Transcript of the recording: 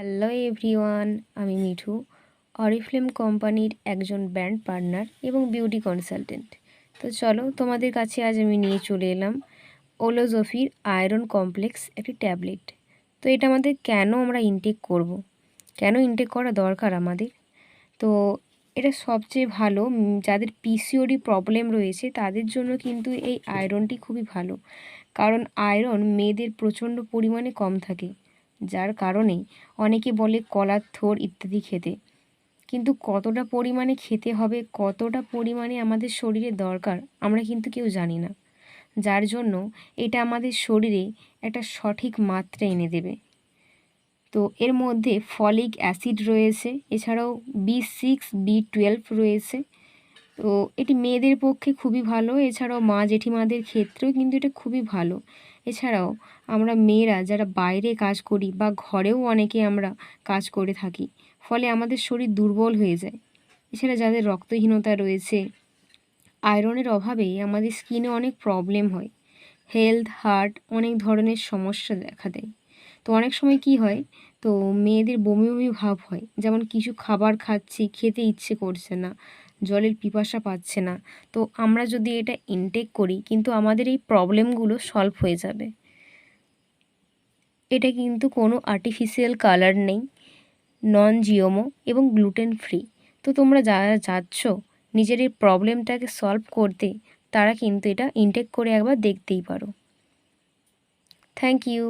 Hello everyone, আমি Mithu, Oriflame কোম্পানির একজন ব্র্যান্ড পার্টনার এবং বিউটি কনসালটেন্ট। তো চলো, তোমাদের কাছে আজ আমি নিয়ে চলে এলাম ওলোজোফির আয়রন কমপ্লেক্স একটি ট্যাবলেট। তো এটা আমাদের কেন আমরা ইনটেক করব, কেন ইনটেক করা দরকার আমাদের? তো এটা সবচেয়ে ভালো যাদের পিসিওডি প্রবলেম রয়েছে তাদের জন্য কিন্তু এই আয়রনটি খুবই ভালো, কারণ আয়রন মেয়েদের প্রচণ্ড পরিমাণে কম থাকে, যার কারণে অনেকে বলে কলার থোড় ইত্যাদি খেতে। কিন্তু কতটা পরিমাণে খেতে হবে, কতটা পরিমাণে আমাদের শরীরে দরকার আমরা কিন্তু কেউ জানি না, যার জন্য এটা আমাদের শরীরে একটা সঠিক মাত্রা এনে দেবে। তো এর মধ্যে ফলিক অ্যাসিড রয়েছে, এছাড়াও B6, B12 রয়েছে। তো এটি মেয়েদের পক্ষে খুবই ভালো, এছাড়াও মা জেঠিমাদের ক্ষেত্রেও কিন্তু এটা খুবই ভালো। এছাড়াও আমরা মেয়েরা যারা বাইরে কাজ করি বা ঘরেও অনেকে আমরা কাজ করে থাকি, ফলে আমাদের শরীর দুর্বল হয়ে যায়। এছাড়া যাদের রক্তহীনতা রয়েছে, আয়রনের অভাবে আমাদের স্কিনে অনেক প্রবলেম হয়, হেলথ, হার্ট, অনেক ধরনের সমস্যা দেখা দেয়। তো অনেক সময় কি হয়, তো মেয়েদের বমি বমি ভাব হয়, যেমন কিছু খাবার খাচ্ছি, খেতে ইচ্ছে করছে না, জলের পিপাসা পাচ্ছে না। তো আমরা যদি এটা ইনটেক করি, কিন্তু আমাদের এই প্রবলেমগুলো সলভ হয়ে যাবে। এটা কিন্তু কোনো আর্টিফিশিয়াল কালার নেই, নন জিওমো এবং গ্লুটেন ফ্রি। তো তোমরা যারা যাচ্ছ নিজের এই প্রবলেমটাকে সলভ করতে, তারা কিন্তু এটা ইনটেক করে একবার দেখতেই পারো। Thank you.